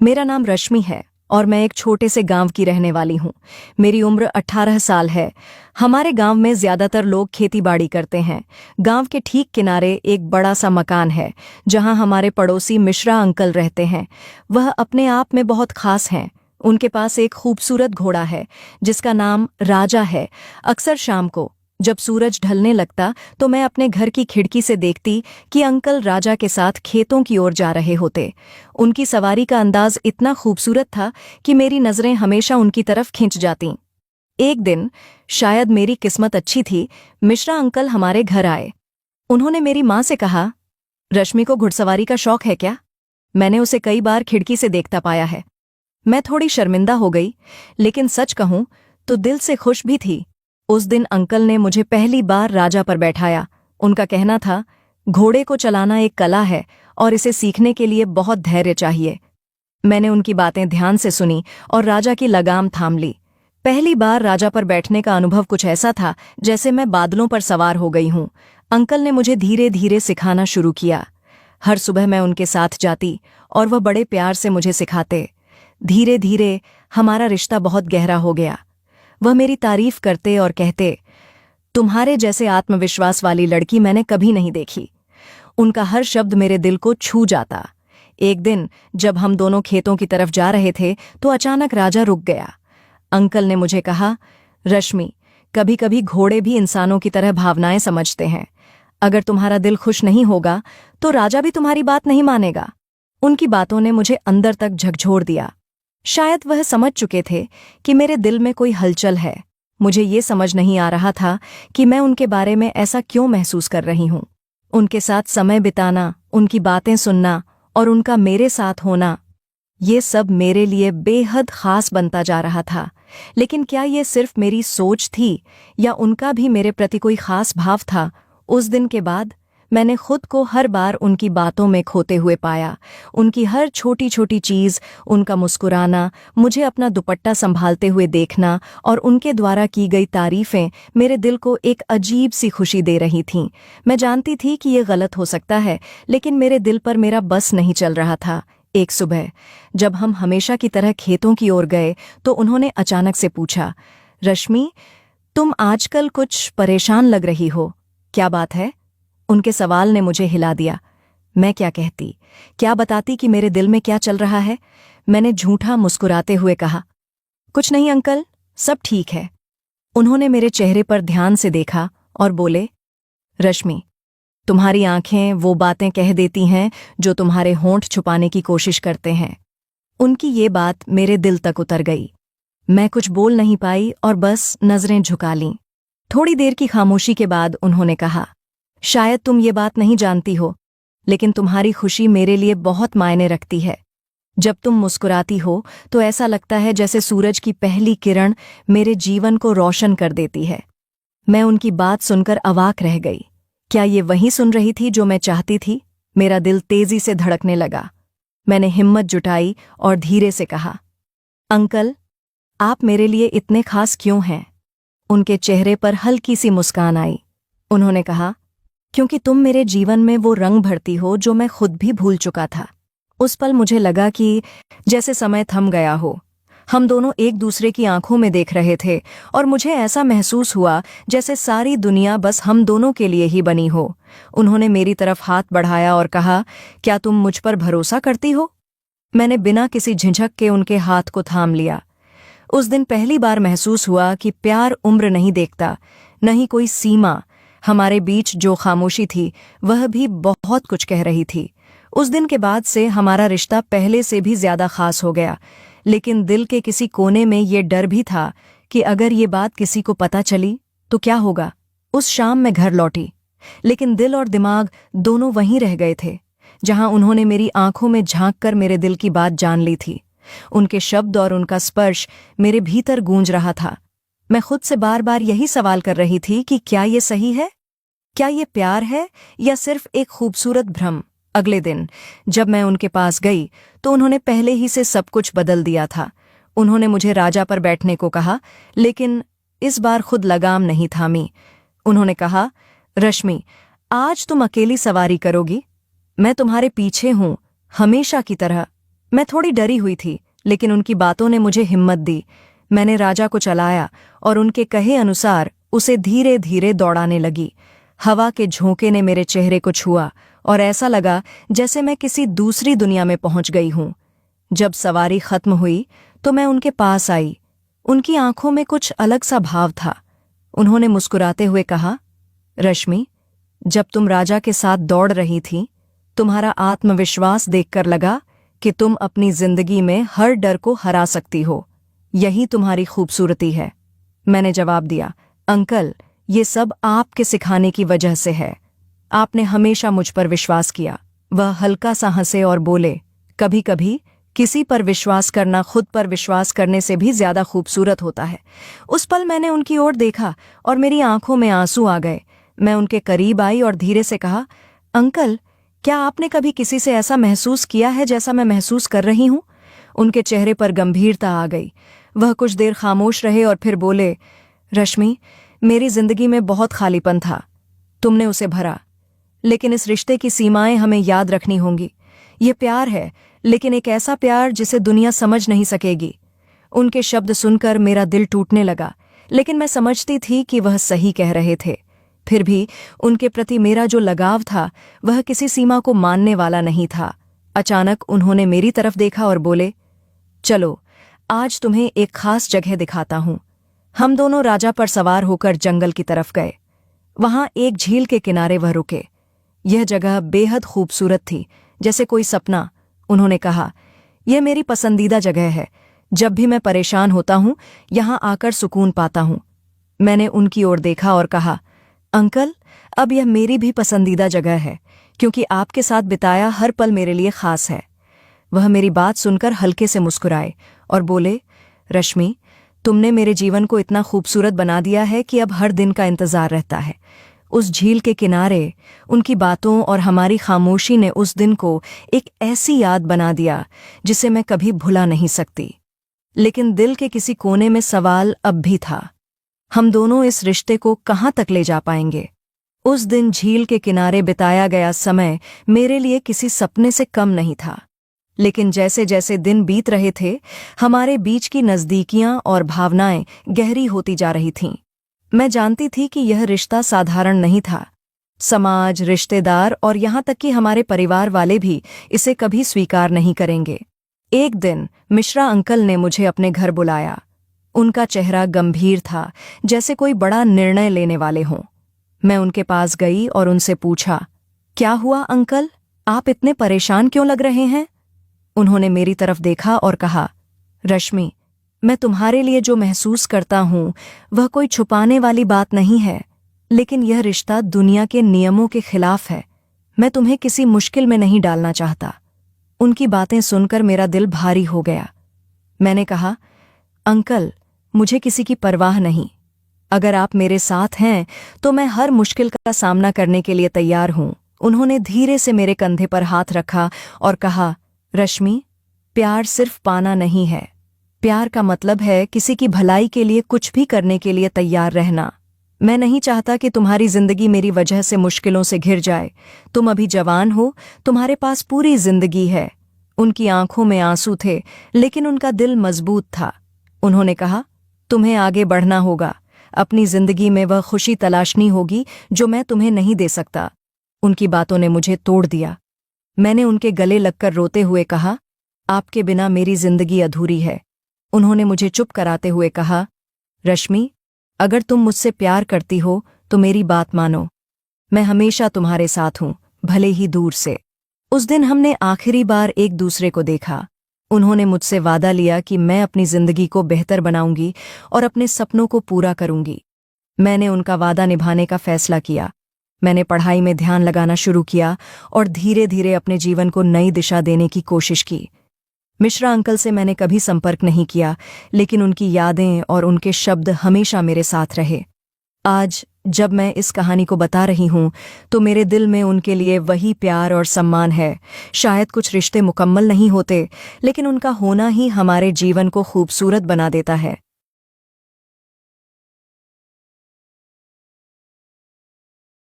मेरा नाम रश्मि है और मैं एक छोटे से गांव की रहने वाली हूँ। मेरी उम्र 18 साल है। हमारे गांव में ज्यादातर लोग खेतीबाड़ी करते हैं। गांव के ठीक किनारे एक बड़ा सा मकान है जहां हमारे पड़ोसी मिश्रा अंकल रहते हैं। वह अपने आप में बहुत खास हैं। उनके पास एक खूबसूरत घोड़ा है जिसका नाम राजा है। अक्सर शाम को जब सूरज ढलने लगता तो मैं अपने घर की खिड़की से देखती कि अंकल राजा के साथ खेतों की ओर जा रहे होते। उनकी सवारी का अंदाज इतना खूबसूरत था कि मेरी नजरें हमेशा उनकी तरफ खिंच जातीं। एक दिन, शायद मेरी किस्मत अच्छी थी, मिश्रा अंकल हमारे घर आए। उन्होंने मेरी माँ से कहा, रश्मि को घुड़सवारी का शौक है क्या? मैंने उसे कई बार खिड़की से देखता पाया है। मैं थोड़ी शर्मिंदा हो गई, लेकिन सच कहूं तो दिल से खुश भी थी। उस दिन अंकल ने मुझे पहली बार राजा पर बैठाया। उनका कहना था, घोड़े को चलाना एक कला है और इसे सीखने के लिए बहुत धैर्य चाहिए। मैंने उनकी बातें ध्यान से सुनी और राजा की लगाम थाम ली। पहली बार राजा पर बैठने का अनुभव कुछ ऐसा था जैसे मैं बादलों पर सवार हो गई हूं। अंकल ने मुझे धीरे धीरे सिखाना शुरू किया। हर सुबह मैं उनके साथ जाती और वह बड़े प्यार से मुझे सिखाते। धीरे धीरे हमारा रिश्ता बहुत गहरा हो गया। वह मेरी तारीफ करते और कहते, तुम्हारे जैसे आत्मविश्वास वाली लड़की मैंने कभी नहीं देखी। उनका हर शब्द मेरे दिल को छू जाता। एक दिन जब हम दोनों खेतों की तरफ जा रहे थे तो अचानक राजा रुक गया। अंकल ने मुझे कहा, रश्मि, कभी कभी घोड़े भी इंसानों की तरह भावनाएं समझते हैं। अगर तुम्हारा दिल खुश नहीं होगा तो राजा भी तुम्हारी बात नहीं मानेगा। उनकी बातों ने मुझे अंदर तक झकझोर दिया। शायद वह समझ चुके थे कि मेरे दिल में कोई हलचल है। मुझे ये समझ नहीं आ रहा था कि मैं उनके बारे में ऐसा क्यों महसूस कर रही हूं। उनके साथ समय बिताना, उनकी बातें सुनना और उनका मेरे साथ होना, ये सब मेरे लिए बेहद खास बनता जा रहा था। लेकिन क्या ये सिर्फ मेरी सोच थी या उनका भी मेरे प्रति कोई खास भाव था? उस दिन के बाद मैंने खुद को हर बार उनकी बातों में खोते हुए पाया। उनकी हर छोटी छोटी चीज़, उनका मुस्कुराना, मुझे अपना दुपट्टा संभालते हुए देखना और उनके द्वारा की गई तारीफें मेरे दिल को एक अजीब सी खुशी दे रही थीं। मैं जानती थी कि ये गलत हो सकता है, लेकिन मेरे दिल पर मेरा बस नहीं चल रहा था। एक सुबह जब हम हमेशा की तरह खेतों की ओर गए तो उन्होंने अचानक से पूछा, रश्मि, तुम आजकल कुछ परेशान लग रही हो, क्या बात है? उनके सवाल ने मुझे हिला दिया। मैं क्या कहती, क्या बताती कि मेरे दिल में क्या चल रहा है? मैंने झूठा मुस्कुराते हुए कहा, कुछ नहीं अंकल, सब ठीक है। उन्होंने मेरे चेहरे पर ध्यान से देखा और बोले, रश्मि, तुम्हारी आंखें वो बातें कह देती हैं जो तुम्हारे होंठ छुपाने की कोशिश करते हैं। उनकी ये बात मेरे दिल तक उतर गई। मैं कुछ बोल नहीं पाई और बस नजरें झुका लीं। थोड़ी देर की खामोशी के बाद उन्होंने कहा, शायद तुम ये बात नहीं जानती हो, लेकिन तुम्हारी खुशी मेरे लिए बहुत मायने रखती है। जब तुम मुस्कुराती हो तो ऐसा लगता है जैसे सूरज की पहली किरण मेरे जीवन को रोशन कर देती है। मैं उनकी बात सुनकर अवाक रह गई। क्या ये वही सुन रही थी जो मैं चाहती थी? मेरा दिल तेजी से धड़कने लगा। मैंने हिम्मत जुटाई और धीरे से कहा, अंकल, आप मेरे लिए इतने खास क्यों हैं? उनके चेहरे पर हल्की सी मुस्कान आई। उन्होंने कहा, क्योंकि तुम मेरे जीवन में वो रंग भरती हो जो मैं खुद भी भूल चुका था। उस पल मुझे लगा कि जैसे समय थम गया हो। हम दोनों एक दूसरे की आंखों में देख रहे थे और मुझे ऐसा महसूस हुआ जैसे सारी दुनिया बस हम दोनों के लिए ही बनी हो। उन्होंने मेरी तरफ हाथ बढ़ाया और कहा, क्या तुम मुझ पर भरोसा करती हो? मैंने बिना किसी झिझक के उनके हाथ को थाम लिया। उस दिन पहली बार महसूस हुआ कि प्यार उम्र नहीं देखता, न ही कोई सीमा। हमारे बीच जो खामोशी थी वह भी बहुत कुछ कह रही थी। उस दिन के बाद से हमारा रिश्ता पहले से भी ज्यादा खास हो गया, लेकिन दिल के किसी कोने में ये डर भी था कि अगर ये बात किसी को पता चली तो क्या होगा। उस शाम मैं घर लौटी, लेकिन दिल और दिमाग दोनों वहीं रह गए थे जहां उन्होंने मेरी आंखों में झांक कर मेरे दिल की बात जान ली थी। उनके शब्द और उनका स्पर्श मेरे भीतर गूंज रहा था। मैं खुद से बार बार यही सवाल कर रही थी कि क्या ये सही है? क्या ये प्यार है या सिर्फ एक खूबसूरत भ्रम? अगले दिन जब मैं उनके पास गई तो उन्होंने पहले ही से सब कुछ बदल दिया था। उन्होंने मुझे राजा पर बैठने को कहा, लेकिन इस बार खुद लगाम नहीं थामी। उन्होंने कहा, रश्मि, आज तुम अकेली सवारी करोगी? मैं तुम्हारे पीछे हूं, हमेशा की तरह। मैं थोड़ी डरी हुई थी, लेकिन उनकी बातों ने मुझे हिम्मत दी। मैंने राजा को चलाया और उनके कहे अनुसार उसे धीरे धीरे दौड़ाने लगी। हवा के झोंके ने मेरे चेहरे को छुआ और ऐसा लगा जैसे मैं किसी दूसरी दुनिया में पहुंच गई हूं। जब सवारी खत्म हुई तो मैं उनके पास आई। उनकी आंखों में कुछ अलग सा भाव था। उन्होंने मुस्कुराते हुए कहा, रश्मि, जब तुम राजा के साथ दौड़ रही थी, तुम्हारा आत्मविश्वास देखकर लगा कि तुम अपनी जिंदगी में हर डर को हरा सकती हो। यही तुम्हारी खूबसूरती है। मैंने जवाब दिया, अंकल, ये सब आपके सिखाने की वजह से है। आपने हमेशा मुझ पर विश्वास किया। वह हल्का सा हंसे और बोले, कभी कभी किसी पर विश्वास करना खुद पर विश्वास करने से भी ज्यादा खूबसूरत होता है। उस पल मैंने उनकी ओर देखा और मेरी आंखों में आंसू आ गए। मैं उनके करीब आई और धीरे से कहा, अंकल, क्या आपने कभी किसी से ऐसा महसूस किया है जैसा मैं महसूस कर रही हूं? उनके चेहरे पर गंभीरता आ गई। वह कुछ देर खामोश रहे और फिर बोले, रश्मि, मेरी जिंदगी में बहुत खालीपन था। तुमने उसे भरा, लेकिन इस रिश्ते की सीमाएं हमें याद रखनी होंगी। ये प्यार है, लेकिन एक ऐसा प्यार जिसे दुनिया समझ नहीं सकेगी। उनके शब्द सुनकर मेरा दिल टूटने लगा, लेकिन मैं समझती थी कि वह सही कह रहे थे। फिर भी उनके प्रति मेरा जो लगाव था वह किसी सीमा को मानने वाला नहीं था। अचानक उन्होंने मेरी तरफ देखा और बोले, चलो, आज तुम्हें एक खास जगह दिखाता हूं। हम दोनों राजा पर सवार होकर जंगल की तरफ गए। वहां एक झील के किनारे वह रुके। यह जगह बेहद खूबसूरत थी, जैसे कोई सपना। उन्होंने कहा, यह मेरी पसंदीदा जगह है। जब भी मैं परेशान होता हूं, यहां आकर सुकून पाता हूं। मैंने उनकी ओर देखा और कहा, अंकल, अब यह मेरी भी पसंदीदा जगह है, क्योंकि आपके साथ बिताया हर पल मेरे लिए खास है। वह मेरी बात सुनकर हल्के से मुस्कुराए और बोले, रश्मि, तुमने मेरे जीवन को इतना खूबसूरत बना दिया है कि अब हर दिन का इंतजार रहता है। उस झील के किनारे उनकी बातों और हमारी खामोशी ने उस दिन को एक ऐसी याद बना दिया जिसे मैं कभी भुला नहीं सकती। लेकिन दिल के किसी कोने में सवाल अब भी था, हम दोनों इस रिश्ते को कहाँ तक ले जा पाएंगे? उस दिन झील के किनारे बिताया गया समय मेरे लिए किसी सपने से कम नहीं था। लेकिन जैसे जैसे दिन बीत रहे थे, हमारे बीच की नज़दीकियां और भावनाएं गहरी होती जा रही थीं। मैं जानती थी कि यह रिश्ता साधारण नहीं था। समाज, रिश्तेदार और यहाँ तक कि हमारे परिवार वाले भी इसे कभी स्वीकार नहीं करेंगे। एक दिन मिश्रा अंकल ने मुझे अपने घर बुलाया। उनका चेहरा गंभीर था, जैसे कोई बड़ा निर्णय लेने वाले हों। मैं उनके पास गई और उनसे पूछा, क्या हुआ अंकल, आप इतने परेशान क्यों लग रहे हैं? उन्होंने मेरी तरफ देखा और कहा, रश्मि, मैं तुम्हारे लिए जो महसूस करता हूं वह कोई छुपाने वाली बात नहीं है, लेकिन यह रिश्ता दुनिया के नियमों के खिलाफ है। मैं तुम्हें किसी मुश्किल में नहीं डालना चाहता। उनकी बातें सुनकर मेरा दिल भारी हो गया। मैंने कहा, अंकल, मुझे किसी की परवाह नहीं। अगर आप मेरे साथ हैं तो मैं हर मुश्किल का सामना करने के लिए तैयार हूं। उन्होंने धीरे से मेरे कंधे पर हाथ रखा और कहा, रश्मि, प्यार सिर्फ पाना नहीं है। प्यार का मतलब है किसी की भलाई के लिए कुछ भी करने के लिए तैयार रहना। मैं नहीं चाहता कि तुम्हारी जिंदगी मेरी वजह से मुश्किलों से घिर जाए। तुम अभी जवान हो, तुम्हारे पास पूरी जिंदगी है। उनकी आंखों में आंसू थे, लेकिन उनका दिल मजबूत था। उन्होंने कहा, तुम्हें आगे बढ़ना होगा। अपनी जिंदगी में वह खुशी तलाशनी होगी जो मैं तुम्हें नहीं दे सकता। उनकी बातों ने मुझे तोड़ दिया। मैंने उनके गले लगकर रोते हुए कहा, आपके बिना मेरी जिंदगी अधूरी है। उन्होंने मुझे चुप कराते हुए कहा, रश्मि, अगर तुम मुझसे प्यार करती हो तो मेरी बात मानो। मैं हमेशा तुम्हारे साथ हूं, भले ही दूर से। उस दिन हमने आखिरी बार एक दूसरे को देखा। उन्होंने मुझसे वादा लिया कि मैं अपनी जिंदगी को बेहतर बनाऊंगी और अपने सपनों को पूरा करूंगी। मैंने उनका वादा निभाने का फैसला किया। मैंने पढ़ाई में ध्यान लगाना शुरू किया और धीरे धीरे अपने जीवन को नई दिशा देने की कोशिश की। मिश्रा अंकल से मैंने कभी संपर्क नहीं किया, लेकिन उनकी यादें और उनके शब्द हमेशा मेरे साथ रहे। आज जब मैं इस कहानी को बता रही हूं तो मेरे दिल में उनके लिए वही प्यार और सम्मान है। शायद कुछ रिश्ते मुकम्मल नहीं होते, लेकिन उनका होना ही हमारे जीवन को खूबसूरत बना देता है।